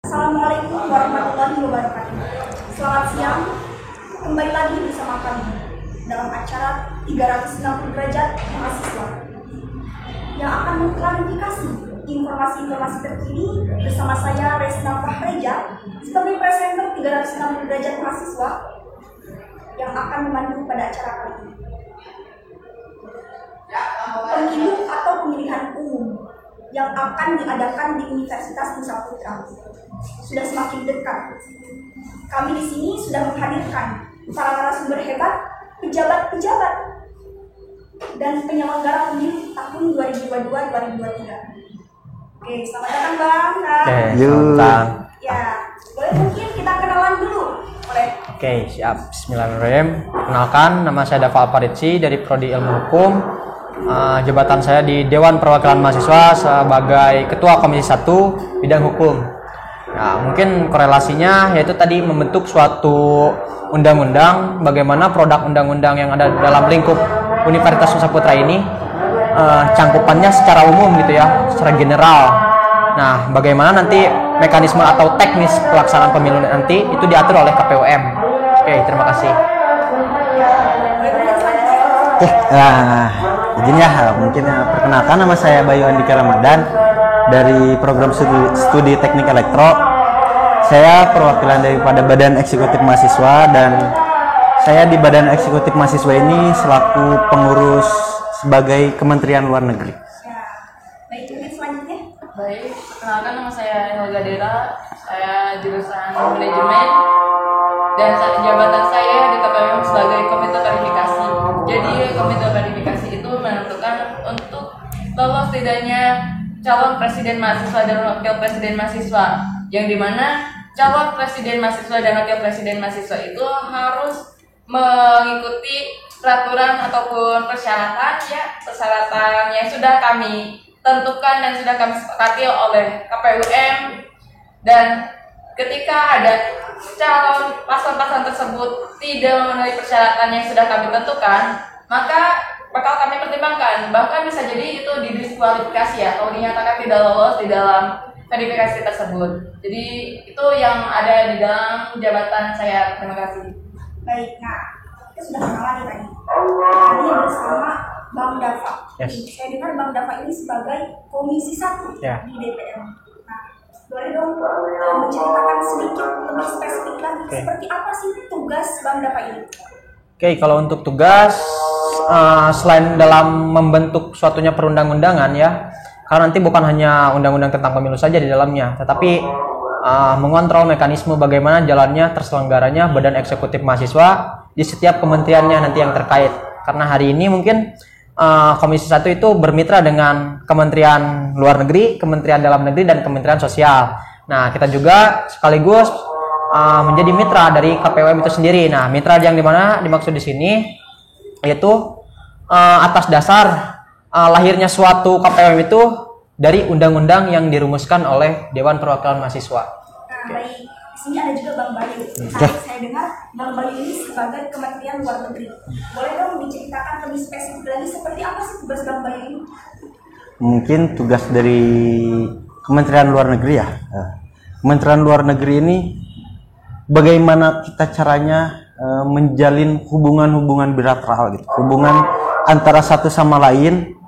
Assalamualaikum warahmatullahi wabarakatuh. Selamat siang, kembali lagi bersama kami dalam acara 360 derajat mahasiswa yang akan mengklarifikasi informasi-informasi terkini bersama saya Resna Fahreja sebagai presenter 360 derajat mahasiswa yang akan memandu pada acara kali ini. Pemilu atau pemilihan umum yang akan diadakan di Universitas Nusa Putra sudah semakin dekat. Kami di sini sudah menghadirkan para narasumber hebat, pejabat-pejabat, dan penyelenggara pemilu tahun 2022-2023. Oke, selamat datang Bang. Selamat. Ya, boleh mungkin kita kenalan dulu. Boleh. Oke, siap. Bismillahirrahmanirrahim. Kenalkan, nama saya Dava Alparitsi dari Prodi Ilmu Hukum. Jabatan saya di Dewan Perwakilan Mahasiswa sebagai Ketua Komisi 1 Bidang Hukum. Nah, mungkin korelasinya yaitu tadi membentuk suatu undang-undang, bagaimana produk undang-undang yang ada dalam lingkup Universitas Nusa Putra ini cangkupannya secara umum gitu ya, secara general. Nah, bagaimana nanti mekanisme atau teknis pelaksanaan pemilu nanti itu diatur oleh KPUM. Oke, terima kasih. Izin ya, mungkin perkenalkan, nama saya Bayu Andika Ramadan dari program studi teknik elektro. Saya perwakilan daripada Badan Eksekutif Mahasiswa, dan saya di Badan Eksekutif Mahasiswa ini selaku pengurus sebagai Kementerian Luar Negeri. Baik, mungkin selanjutnya. Baik, perkenalkan, nama saya Helga Dera, saya jurusan manajemen, dan jabatan saya di KPUM sebagai komite verifikasi. Jadi komite verifikasi itu menentukan untuk lolos tidaknya calon presiden mahasiswa dan wakil presiden mahasiswa, yang dimana calon presiden mahasiswa dan wakil presiden mahasiswa itu harus mengikuti peraturan ataupun persyaratan yang sudah kami tentukan dan sudah kami sepakati oleh KPUM. Dan ketika ada calon paslon-paslon tersebut tidak memenuhi persyaratan yang sudah kami tentukan, maka bakal kami pertimbangkan, bahkan bisa jadi itu didiskualifikasi ya, atau dinyatakan tidak lolos di dalam verifikasi tersebut. Jadi itu yang ada di dalam jabatan saya. Terima kasih. Baik, nah kita sudah kenalan nih tadi. Tadi bersama Bang Dava. Yes. Saya dengar Bang Dava ini sebagai Komisi 1 di DPR. Nah, boleh dong menceritakan sedikit lebih spesifik lagi seperti apa sih tugas Bang Dava ini? Oke, kalau untuk tugas selain dalam membentuk suatunya perundang-undangan ya, karena nanti bukan hanya undang-undang tentang pemilu saja di dalamnya, tetapi mengontrol mekanisme bagaimana jalannya terselenggaranya Badan Eksekutif Mahasiswa di setiap kementeriannya nanti yang terkait. Karena hari ini mungkin Komisi 1 itu bermitra dengan Kementerian Luar Negeri, Kementerian Dalam Negeri, dan Kementerian Sosial. Nah, kita juga sekaligus menjadi mitra dari KPUM itu sendiri. Nah, mitra yang dimana dimaksud di sini yaitu atas dasar lahirnya suatu KPUM itu dari undang-undang yang dirumuskan oleh Dewan Perwakilan Mahasiswa. Nah, baik. Di sini ada juga Bang Bayu. Saya dengar Bang Bayu ini sebagai Kementerian Luar Negeri. Boleh dong diceritakan lebih spesifik lagi seperti apa sih tugas Bang Bayu ini? Mungkin tugas dari Kementerian Luar Negeri ya. Kementerian Luar Negeri ini bagaimana kita caranya menjalin hubungan-hubungan bilateral gitu, hubungan antara satu sama lain,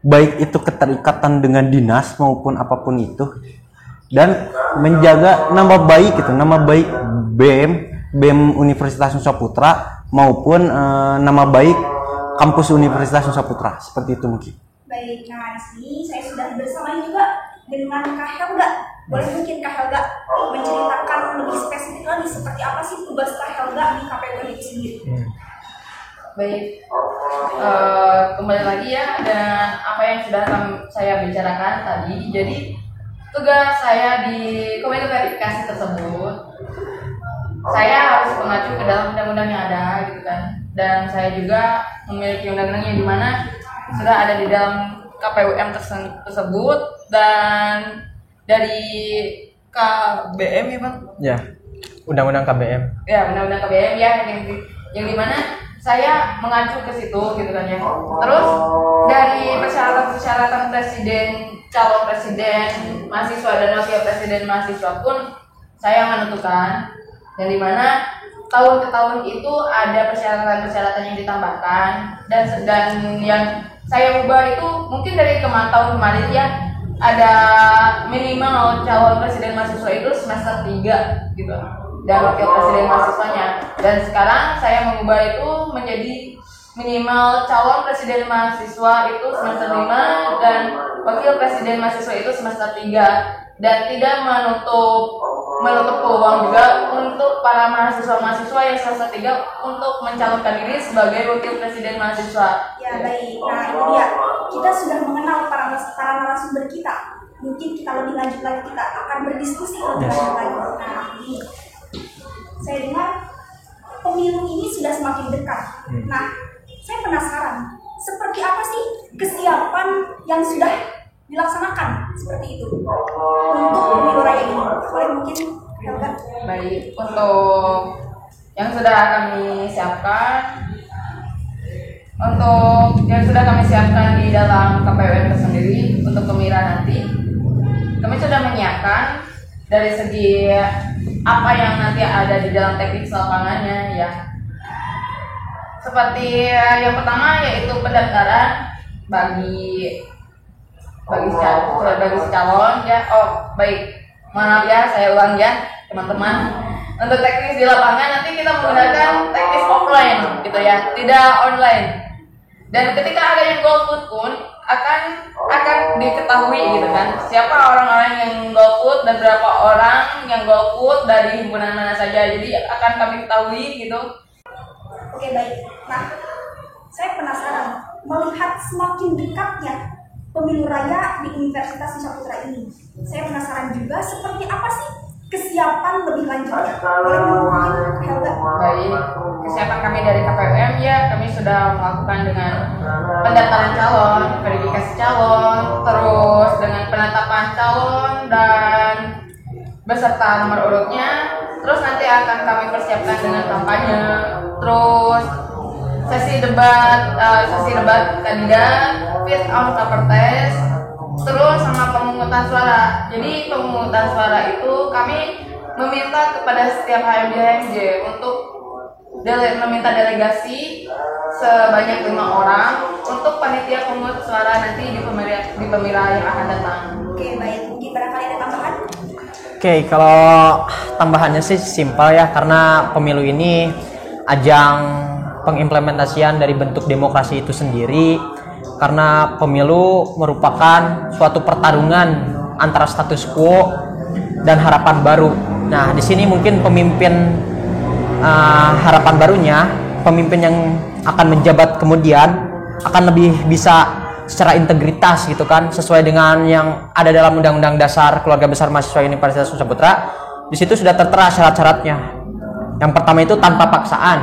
baik itu keterikatan dengan dinas maupun apapun itu, dan menjaga nama baik gitu, nama baik BEM Universitas Nusa Putra maupun nama baik kampus Universitas Nusa Putra, seperti itu mungkin. Baik, nah di sini saya sudah bersama juga dengan Kak Helga. Boleh mungkin Kak Helga menceritakan lebih spesifik lagi seperti apa sih tugas Kak Helga di KPUM itu sendiri? Baik, kembali lagi ya dengan apa yang sudah saya bicarakan tadi. Jadi tugas saya di komite verifikasi tersebut, saya harus mengacu ke dalam undang-undang yang ada gitu kan. Dan saya juga memiliki undang-undang yang dimana sudah ada di dalam KPUM tersebut, dan dari KBM ya Bang? Ya, undang-undang KBM. Ya, undang-undang KBM ya, yang dimana saya mengacu ke situ gitu kan ya. Terus dari persyaratan presiden calon presiden mahasiswa dan wakil presiden mahasiswa pun saya menentukan, yang dimana tahun ke tahun itu ada persyaratan-persyaratan yang ditambahkan, dan yang saya ubah itu mungkin dari tahun kemarin ya, ada minimal calon presiden mahasiswa itu semester 3 gitu, dan wakil presiden mahasiswanya, dan sekarang saya mengubah itu menjadi minimal calon presiden mahasiswa itu semester 5 dan wakil presiden mahasiswa itu semester 3, dan tidak menutup peluang juga untuk para mahasiswa-mahasiswa yang semester 3 untuk mencalonkan diri sebagai wakil presiden mahasiswa. Ya baik, nah itu dia, kita sudah mengenal para narasumber kita. Mungkin kita lebih lanjut lagi, kita akan berdiskusi lebih lanjut lagi. Nah ini, saya dengar pemilu ini sudah semakin dekat. Nah, saya penasaran, seperti apa sih kesiapan yang sudah dilaksanakan seperti itu untuk pemilu raya ini? Boleh mungkin Helga? Baik, untuk yang sudah kami siapkan di dalam KPU itu sendiri untuk pemilihan nanti, kami sudah menyiapkan dari segi apa yang nanti ada di dalam teknik lapangannya ya. Seperti yang pertama yaitu pendaftaran bagi si calon ya. Oh baik, maaf ya, saya ulang ya teman-teman. Untuk teknis di lapangan nanti kita menggunakan teknis offline gitu ya, tidak online. Dan ketika ada yang golput pun akan diketahui gitu kan, siapa orang-orang yang golput dan berapa orang yang golput dari himpunan mana saja. Jadi akan kami ketahui gitu. Oke baik. Nah, saya penasaran melihat semakin dekatnya pemilu raya di Universitas Nusa Putra ini. Saya penasaran juga seperti apa sih kesiapan lebih lanjutnya. Boleh mungkin Helga? Baik, kesiapan kami dari KPUM ya, kami sudah melakukan dengan pendaftaran calon, verifikasi calon, terus dengan penetapan calon dan beserta nomor urutnya. Terus nanti akan kami persiapkan dengan kampanye, terus sesi debat kandidat, fit on paper test, terus sama pemungutan suara. Jadi pemungutan suara itu kami meminta kepada setiap HMJ untuk meminta delegasi sebanyak 5 orang untuk panitia pemungut suara nanti di pemilihan yang akan datang. Oke baik, mungkin barangkali ada tambahan? Oke, kalau tambahannya sih simpel ya, karena pemilu ini ajang pengimplementasian dari bentuk demokrasi itu sendiri, karena pemilu merupakan suatu pertarungan antara status quo dan harapan baru. Nah, di sini mungkin pemimpin harapan barunya, pemimpin yang akan menjabat kemudian akan lebih bisa secara integritas gitu kan, sesuai dengan yang ada dalam Undang-Undang Dasar Keluarga Besar Mahasiswa Universitas Nusa Putra. Di situ sudah tertera syarat-syaratnya. Yang pertama itu tanpa paksaan,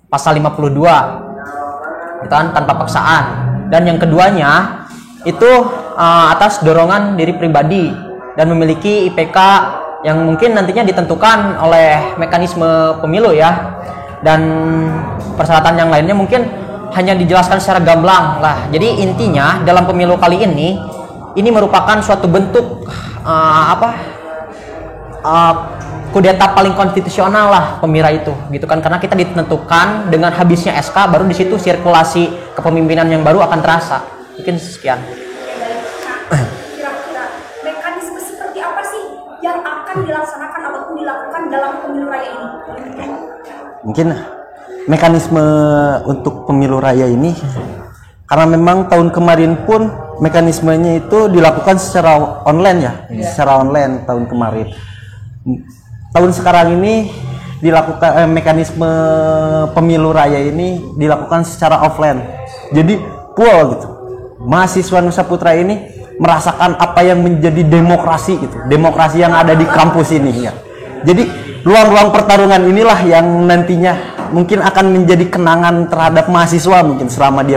pasal 52 gitu kan, tanpa paksaan. Dan yang keduanya itu atas dorongan diri pribadi dan memiliki IPK yang mungkin nantinya ditentukan oleh mekanisme pemilu ya. Dan persyaratan yang lainnya mungkin hanya dijelaskan secara gamblang lah. Jadi intinya dalam pemilu kali ini merupakan suatu bentuk kudeta paling konstitusional lah pemira itu gitu kan, karena kita ditentukan dengan habisnya SK, baru di situ sirkulasi kepemimpinan yang baru akan terasa. Mungkin sekian. Nah, kira-kira mekanisme seperti apa sih yang akan dilaksanakan ataupun dilakukan dalam pemilu raya ini? Mungkin mekanisme untuk pemilu raya ini, karena memang tahun kemarin pun mekanismenya itu dilakukan secara online ya, secara online tahun kemarin. Tahun sekarang ini dilakukan mekanisme pemilu raya ini dilakukan secara offline. Jadi full gitu. Mahasiswa Nusa Putra ini merasakan apa yang menjadi demokrasi gitu. Demokrasi yang ada di kampus ini ya. Jadi ruang-ruang pertarungan inilah yang nantinya mungkin akan menjadi kenangan terhadap mahasiswa mungkin selama dia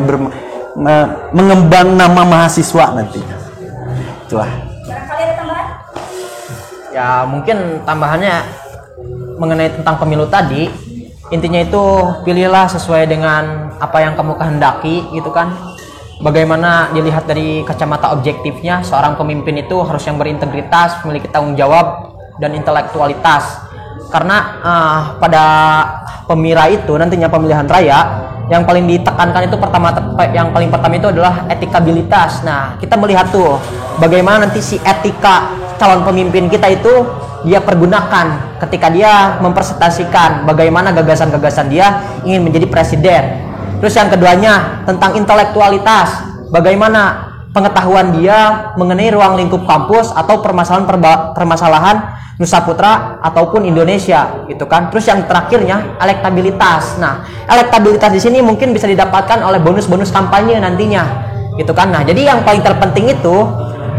mengemban nama mahasiswa nantinya. Itulah. Barangkali ada tambahan? Ya mungkin tambahannya mengenai tentang pemilu tadi, intinya itu pilihlah sesuai dengan apa yang kamu kehendaki gitu kan. bagaimana dilihat dari kacamata objektifnya, seorang pemimpin itu harus yang berintegritas, memiliki tanggung jawab dan intelektualitas. Karena pada pemira itu nantinya pemilihan raya yang paling ditekankan itu yang paling pertama itu adalah etikabilitas. Nah, kita melihat tuh bagaimana nanti si etika calon pemimpin kita itu dia pergunakan ketika dia mempresentasikan bagaimana gagasan-gagasan dia ingin menjadi presiden. Terus yang keduanya tentang intelektualitas, bagaimana pengetahuan dia mengenai ruang lingkup kampus atau permasalahan Nusa Putra ataupun Indonesia gitu kan. Terus yang terakhirnya elektabilitas. Nah, elektabilitas di sini mungkin bisa didapatkan oleh bonus-bonus kampanye nantinya gitu kan. Nah, jadi yang paling terpenting itu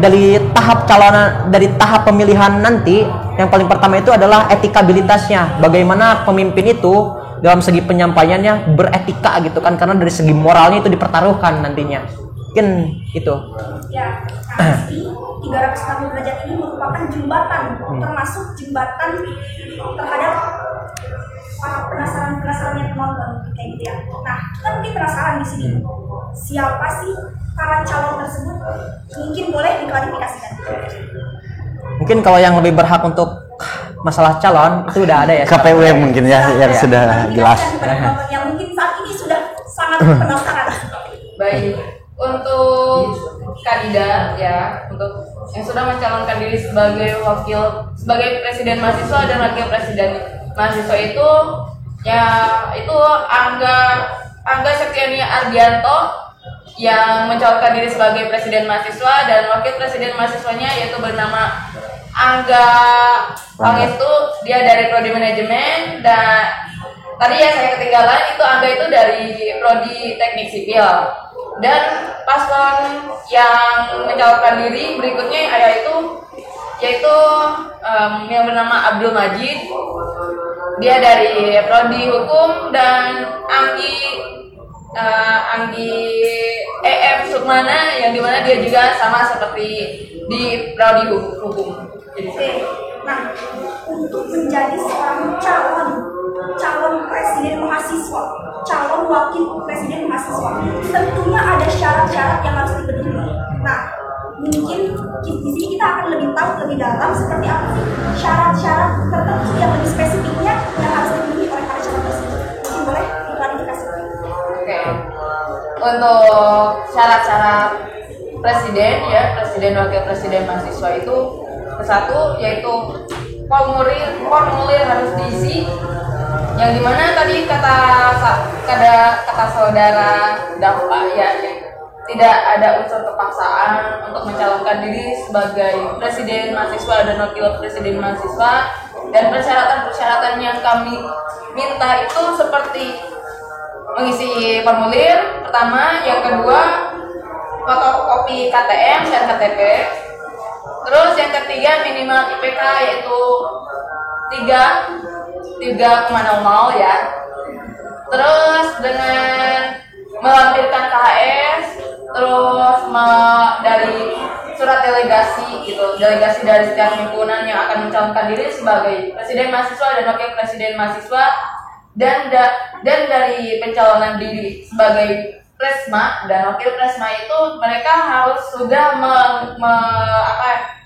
dari tahap pemilihan nanti yang paling pertama itu adalah etikabilitasnya. Bagaimana pemimpin itu dalam segi penyampaiannya beretika gitu kan, karena dari segi moralnya itu dipertaruhkan nantinya. Mungkin itu. Ya, pasti 360 derajat ini merupakan jembatan, termasuk jembatan terhadap para penasaran yang penonton kayak gitu ya. Nah, kita mungkin penasaran di sini, siapa sih para calon tersebut? Mungkin boleh diklarifikasikan. Mungkin kalau yang lebih berhak untuk masalah calon itu udah ada ya. KPU yang mungkin ya yang sudah jelas. Yang mungkin saat ini sudah sangat penasaran. Baik, untuk kandidat ya, untuk yang sudah mencalonkan diri sebagai presiden mahasiswa dan wakil presiden mahasiswa itu ya itu Angga Septiania Ardianto yang mencalonkan diri sebagai presiden mahasiswa, dan wakil presiden mahasiswanya yaitu bernama Angga Pangestu, dia dari prodi manajemen. Dan tadi ya saya ketinggalan, itu Angga itu dari prodi teknik sipil. Dan paslon yang mencalonkan diri berikutnya yaitu yang bernama Abdul Majid, dia dari prodi hukum. Dan Anggi EF Sukmana yang dimana dia juga sama seperti di prodi hukum. Oke, nah untuk menjadi seorang calon presiden mahasiswa, calon wakil presiden mahasiswa, tentunya ada syarat-syarat yang harus dipenuhi. Nah, mungkin di sini kita akan lebih tahu lebih dalam seperti apa sih syarat-syarat tertentu yang lebih spesifiknya yang harus dipenuhi oleh para calon tersebut. Mungkin boleh diklarifikasi. Oke. Untuk syarat-syarat presiden wakil presiden mahasiswa itu satu yaitu formulir harus diisi, yang dimana tadi kata saudara Dafa ya, tidak ada unsur kepaksaan untuk mencalonkan diri sebagai presiden mahasiswa dan wakil presiden mahasiswa. Dan persyaratan yang kami minta itu seperti mengisi formulir pertama, yang kedua fotokopi KTM dan KTP. Terus yang ketiga minimal IPK yaitu 3,00 ya. Terus dengan melampirkan KHS, terus dari surat delegasi dari setiap himpunan yang akan mencalonkan diri sebagai presiden mahasiswa dan wakil presiden mahasiswa, dan dari pencalonan diri sebagai presma dan wakil presma itu mereka harus sudah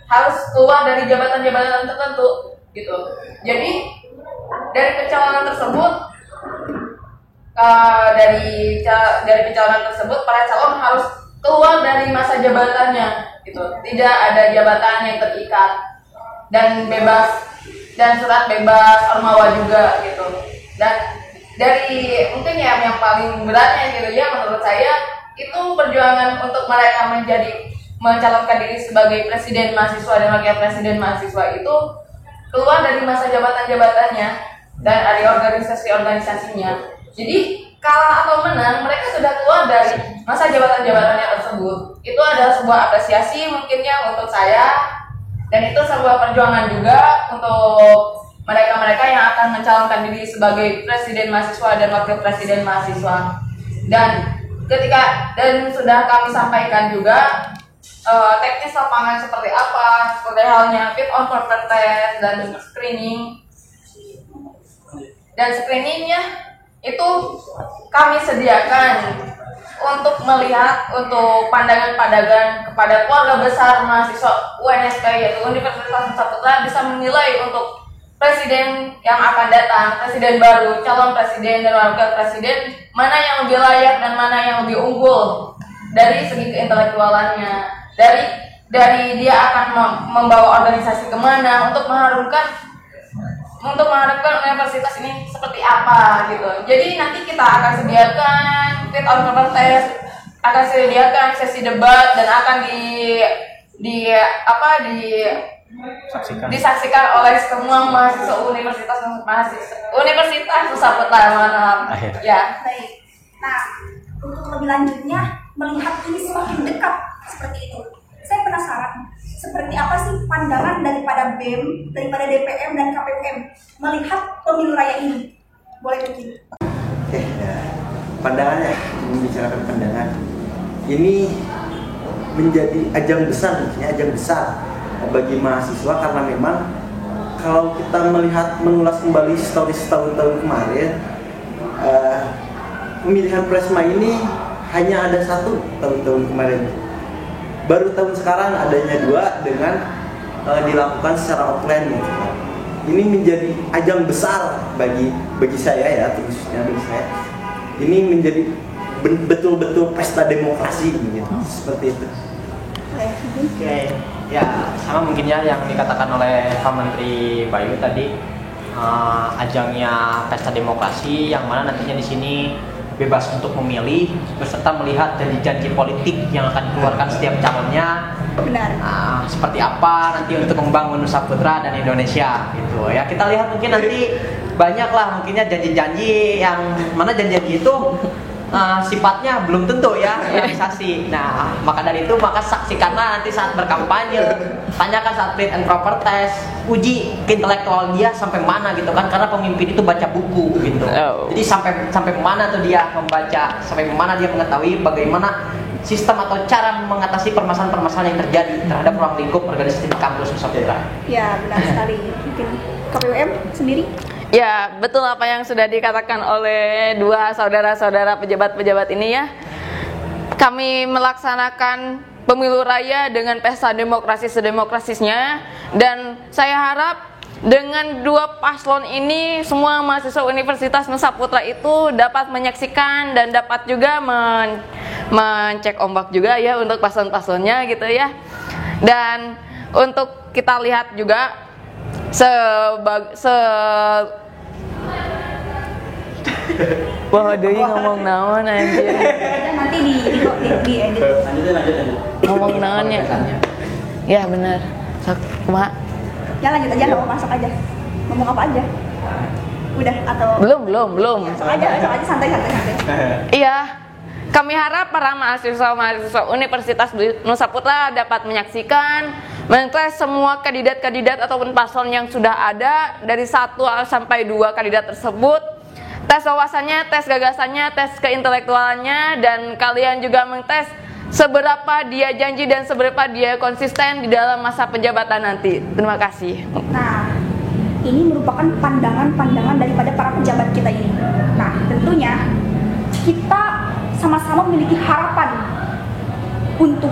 harus keluar dari jabatan-jabatan tertentu gitu. Jadi dari pencalonan tersebut dari pencalonan tersebut para calon harus keluar dari masa jabatannya gitu. Tidak ada jabatan yang terikat dan bebas, dan surat bebas ormawa juga gitu. Dan dari mungkin ya yang paling beratnya gitu ya menurut saya itu perjuangan untuk mereka mencalonkan diri sebagai presiden mahasiswa dan wakil presiden mahasiswa itu keluar dari masa jabatan-jabatannya dan dari organisasi-organisasinya. Jadi kalah atau menang mereka sudah keluar dari masa jabatan-jabatannya tersebut. Itu adalah sebuah apresiasi mungkinnya untuk saya, dan itu sebuah perjuangan juga untuk mereka-mereka yang akan mencalonkan diri sebagai presiden mahasiswa dan wakil presiden mahasiswa. Dan sudah kami sampaikan juga teknis lapangan seperti apa, seperti halnya fit on proper test dan screening. Dan screeningnya itu kami sediakan untuk melihat untuk pandangan-pandangan kepada keluarga besar mahasiswa UNSP yaitu Universitas Nusa Putra bisa menilai untuk presiden yang akan datang, presiden baru, calon presiden dan wakil presiden, mana yang lebih layak dan mana yang lebih unggul dari segi keintelektualannya, dari dia akan membawa organisasi kemana untuk mengharumkan universitas ini seperti apa gitu. Jadi nanti kita akan sediakan fit on cover test, akan sediakan sesi debat dan akan disaksikan oleh semua mahasiswa Universitas Nusa Putra. Ya. Baik. Nah, untuk lebih lanjutnya melihat ini semakin dekat seperti itu. Saya penasaran, seperti apa sih pandangan daripada BEM, daripada DPM dan KPUM melihat pemilu raya ini? Boleh mungkin? Oke, ya. Pandangannya, membicarakan pandangan. Ini menjadi ajang besar bagi mahasiswa karena memang kalau kita melihat mengulas kembali tahun kemarin, pemilihan Presma ini hanya ada satu tahun kemarin. Baru tahun sekarang adanya dua dengan dilakukan secara offline gitu. Ini menjadi ajang besar bagi saya ya, khususnya bagi saya. Ini menjadi betul-betul pesta demokrasi gitu, seperti itu. Oke, ya sama mungkin ya yang dikatakan oleh Pak Menteri Bayu tadi, ajangnya pesta demokrasi yang mana nantinya di sini bebas untuk memilih beserta melihat janji-janji politik yang akan dikeluarkan setiap calonnya. Benar. Seperti apa nanti untuk membangun Nusa Putra dan Indonesia gitu ya. Kita lihat mungkin nanti banyaklah mungkinnya janji-janji yang mana janji-janji itu sifatnya belum tentu ya realisasi. Nah, maka dari itu saksikanlah nanti saat berkampanye, tanyakan saat fit and proper test, uji intelektual dia sampai mana gitu kan, karena pemimpin itu baca buku gitu. Jadi sampai mana tuh dia membaca, sampai mana dia mengetahui bagaimana sistem atau cara mengatasi permasalahan-permasalahan yang terjadi terhadap ruang lingkup organisasi di kampus Nusa Putra. Ya, benar sekali. Mungkin KPUM sendiri? Ya, betul apa yang sudah dikatakan oleh dua saudara-saudara pejabat-pejabat ini ya. Kami melaksanakan pemilu raya dengan pesta demokrasi sedemokrasisnya, dan saya harap dengan dua paslon ini semua mahasiswa Universitas Nusa Putra itu dapat menyaksikan dan dapat juga mencek ombak juga ya untuk paslon-paslonnya gitu ya. Dan untuk kita lihat juga wah, deui ngomong naon anjir. Nanti di edit. Lanjut. Ngomong naonnya. Ya benar. Sok kumaha? Ya lanjut aja, mau masuk aja. Ngomong apa aja? Udah atau Belum. Masuk aja santai. Iya. Kami harap para mahasiswa Universitas Nusa Putra dapat menyaksikan, mengtes semua kandidat-kandidat ataupun paslon yang sudah ada dari 1 sampai 2 kandidat tersebut. Tes wawasannya, tes gagasannya, tes keintelektualannya, dan kalian juga mengtes seberapa dia janji dan seberapa dia konsisten di dalam masa penjabatan nanti. Terima kasih. Nah, ini merupakan pandangan-pandangan daripada para pejabat kita ini. Nah, tentunya kita sama-sama memiliki harapan untuk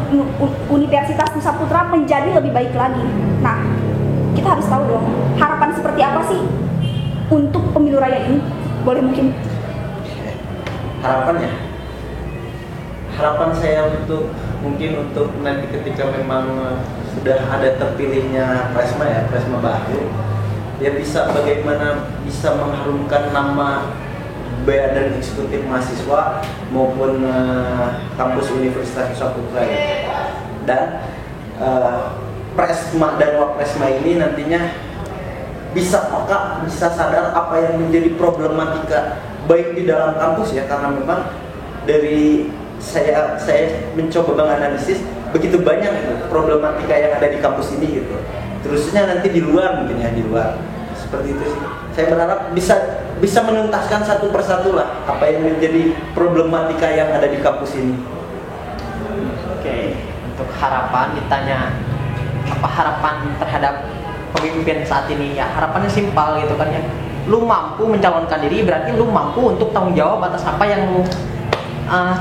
Universitas Nusa Putra menjadi lebih baik lagi. Nah, kita harus tahu dong, harapan seperti apa sih untuk pemilu raya ini? Boleh mungkin? Harapan saya untuk nanti ketika memang sudah ada terpilihnya Presma baru, ya bagaimana bisa mengharumkan nama badan eksekutif mahasiswa maupun kampus Universitas Nusa Putra dan Presma dan Wapresma ini nantinya bisa peka, bisa sadar apa yang menjadi problematika baik di dalam kampus ya, karena memang dari saya mencoba menganalisis begitu banyak problematika yang ada di kampus ini gitu. Terusnya nanti di luar mungkin ya, di luar seperti itu sih. Saya berharap bisa menuntaskan satu persatu lah apa yang menjadi problematika yang ada di kampus ini. Oke, untuk harapan ditanya apa harapan terhadap pemimpin saat ini ya, harapannya simpel gitu kan ya. Lu mampu mencalonkan diri berarti lu mampu untuk tanggung jawab atas apa yang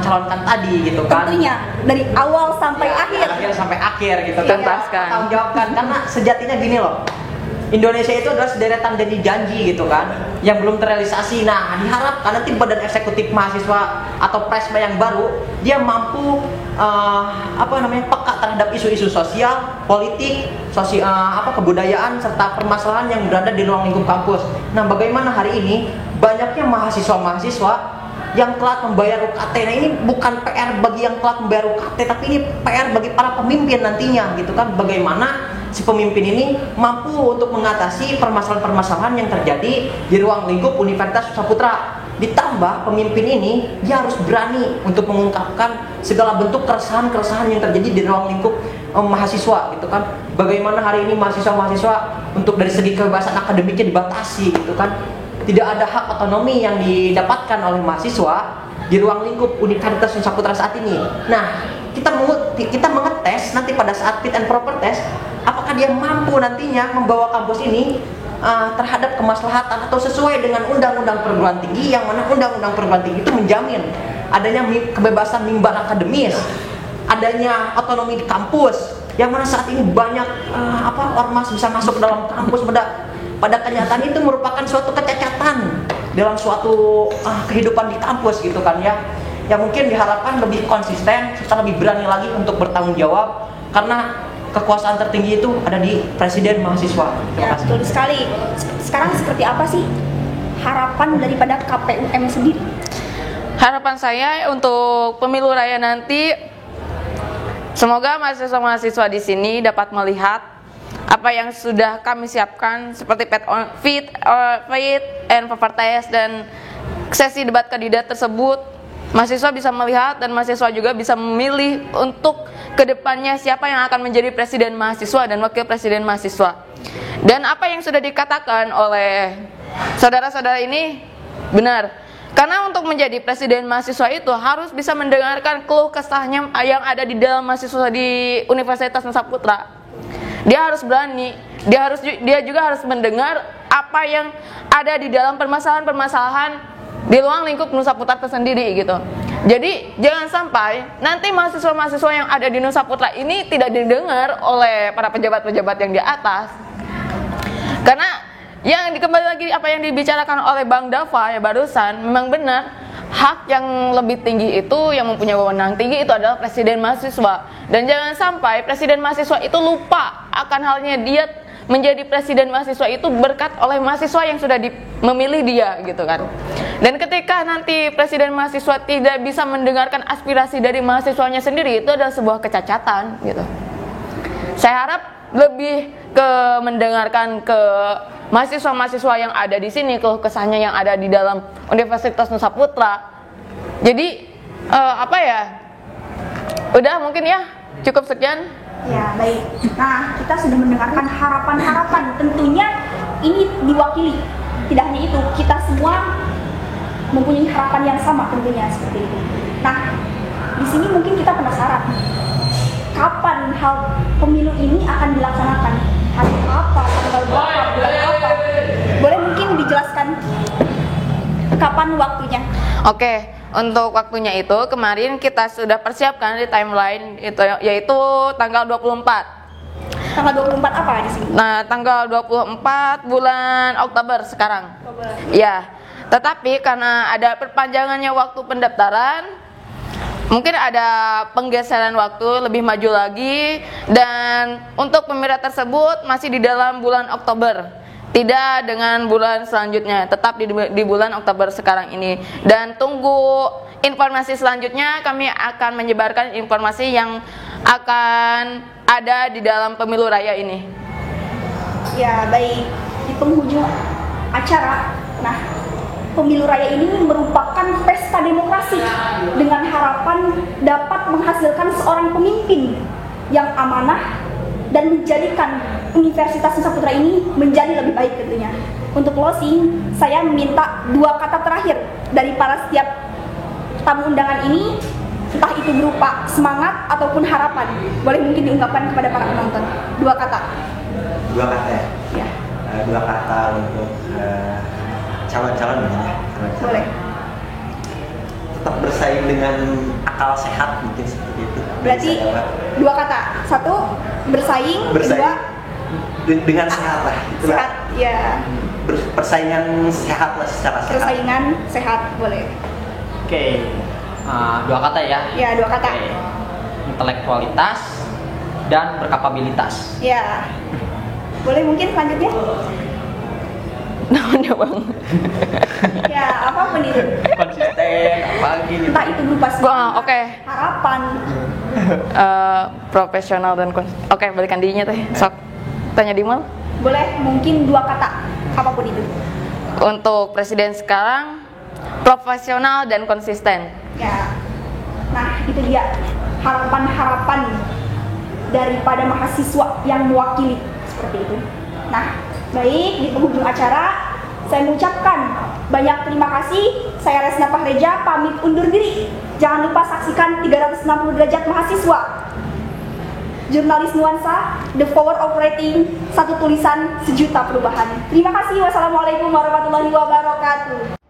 calonkan tadi gitu kan. Tentunya dari awal sampai akhir. Sampai akhir gitu kan. Tuntaskan. Tanggung jawabkan karena sejatinya gini loh. Indonesia itu adalah sederetan janji gitu kan yang belum terrealisasi. Nah, diharapkan nanti Badan Eksekutif Mahasiswa atau Presma yang baru dia mampu peka terhadap isu-isu sosial, politik, kebudayaan serta permasalahan yang berada di ruang lingkup kampus. Nah, bagaimana hari ini banyaknya mahasiswa yang telat membayar UKT. Nah, ini bukan PR bagi yang telat membayar UKT, tapi ini PR bagi para pemimpin nantinya gitu kan. Bagaimana si pemimpin ini mampu untuk mengatasi permasalahan-permasalahan yang terjadi di ruang lingkup Universitas Saputra. Ditambah pemimpin ini dia harus berani untuk mengungkapkan segala bentuk keresahan-keresahan yang terjadi di ruang lingkup mahasiswa gitu kan. Bagaimana hari ini mahasiswa-mahasiswa untuk dari segi kebebasan akademiknya dibatasi gitu kan. Tidak ada hak otonomi yang didapatkan oleh mahasiswa di ruang lingkup Universitas Saputra saat ini. Nah, kita mengetes nanti pada saat fit and proper test, apakah dia mampu nantinya membawa kampus ini terhadap kemaslahatan atau sesuai dengan undang-undang perguruan tinggi, yang mana undang-undang perguruan tinggi itu menjamin adanya kebebasan mimbar akademis, adanya otonomi di kampus, yang mana saat ini banyak ormas bisa masuk dalam kampus. Pada kenyataan itu merupakan suatu kecacatan dalam suatu kehidupan di kampus gitu kan ya. Yang mungkin diharapkan lebih konsisten serta lebih berani lagi untuk bertanggung jawab, karena kekuasaan tertinggi itu ada di presiden mahasiswa. Ya, betul sekali. Sekarang seperti apa sih harapan daripada KPUM sendiri? Harapan saya untuk pemilu raya nanti, semoga mahasiswa-mahasiswa di sini dapat melihat apa yang sudah kami siapkan seperti fit and proper test dan sesi debat kandidat tersebut. Mahasiswa bisa melihat dan mahasiswa juga bisa memilih untuk kedepannya siapa yang akan menjadi presiden mahasiswa dan wakil presiden mahasiswa. Dan apa yang sudah dikatakan oleh saudara-saudara ini benar. Karena untuk menjadi presiden mahasiswa itu harus bisa mendengarkan keluh kesahnya yang ada di dalam mahasiswa di Universitas Nusa Putra. Dia harus berani, dia juga harus mendengar apa yang ada di dalam permasalahan-permasalahan di ruang lingkup Nusa Putra tersendiri gitu. Jadi jangan sampai nanti mahasiswa-mahasiswa yang ada di Nusa Putra ini tidak didengar oleh para pejabat-pejabat yang di atas. Karena yang kembali lagi apa yang dibicarakan oleh Bang Dava ya barusan, memang benar. Hak yang lebih tinggi itu, yang mempunyai wewenang tinggi itu adalah presiden mahasiswa. Dan jangan sampai presiden mahasiswa itu lupa akan halnya dia menjadi presiden mahasiswa itu berkat oleh mahasiswa yang sudah memilih dia gitu kan. Dan ketika nanti presiden mahasiswa tidak bisa mendengarkan aspirasi dari mahasiswanya sendiri, itu adalah sebuah kecacatan gitu. Saya harap lebih ke mendengarkan ke mahasiswa-mahasiswa yang ada di sini, keluh kesahnya yang ada di dalam Universitas Nusa Putra. Jadi udah mungkin ya cukup sekian. Ya baik. Nah, kita sudah mendengarkan harapan-harapan. Tentunya ini diwakili. Tidak hanya itu, kita semua mempunyai harapan yang sama tentunya seperti itu. Nah, di sini mungkin kita penasaran. Kapan hal pemilu ini akan dilaksanakan? Hari apa? Tanggal berapa? Bulan apa? Boleh mungkin dijelaskan kapan waktunya? Oke, untuk waktunya itu kemarin kita sudah persiapkan di timeline itu yaitu tanggal 24. Tanggal 24 apa di sini? Nah, tanggal 24 bulan Oktober sekarang. Ya. Tetapi karena ada perpanjangannya waktu pendaftaran, mungkin ada penggeseran waktu lebih maju lagi, dan untuk pemilihan tersebut masih di dalam bulan Oktober, tidak dengan bulan selanjutnya, tetap di bulan Oktober sekarang ini. Dan tunggu informasi selanjutnya, kami akan menyebarkan informasi yang akan ada di dalam pemilu raya ini. Ya baik, di penghujung acara, nah pemilu raya ini merupakan pesta demokrasi dengan harapan dapat menghasilkan seorang pemimpin yang amanah dan menjadikan Universitas Nusa Putra ini menjadi lebih baik tentunya. Untuk closing, saya meminta 2 kata terakhir dari para setiap tamu undangan ini, entah itu berupa semangat ataupun harapan. Boleh mungkin diungkapkan kepada para penonton. 2 kata. 2 kata ya? Ya. 2 kata untuk calon-calon ya. Boleh. tetap bersaing dengan akal sehat, mungkin seperti itu. Berarti dua kata. Satu bersaing, kedua dengan sehat lah. Itulah. sehat. Ya, Persaingan sehat lah secara sehat. persaingan sehat boleh. Oke. Dua kata ya. Ya, dua kata. Oke. Intelektualitas dan berkapabilitas. Ya. Boleh mungkin selanjutnya? Namanya bang. Ya, apapun itu. Konsisten, apa gitu. Entah itu berupa semangat, Oke. harapan. Profesional dan Oke, balikan dirinya teh. Sok. Tanya Dimal. Boleh mungkin dua kata, apapun itu. Untuk presiden sekarang, profesional dan konsisten. Ya. Nah, itu dia harapan-harapan daripada mahasiswa yang mewakili seperti itu. Nah, baik, di penghujung acara saya mengucapkan banyak terima kasih. Saya Resna Pahreja pamit undur diri. Jangan lupa saksikan 360 derajat mahasiswa. Jurnalis Nuansa, The Power of Writing, satu tulisan sejuta perubahan. Terima kasih. Wassalamualaikum warahmatullahi wabarakatuh.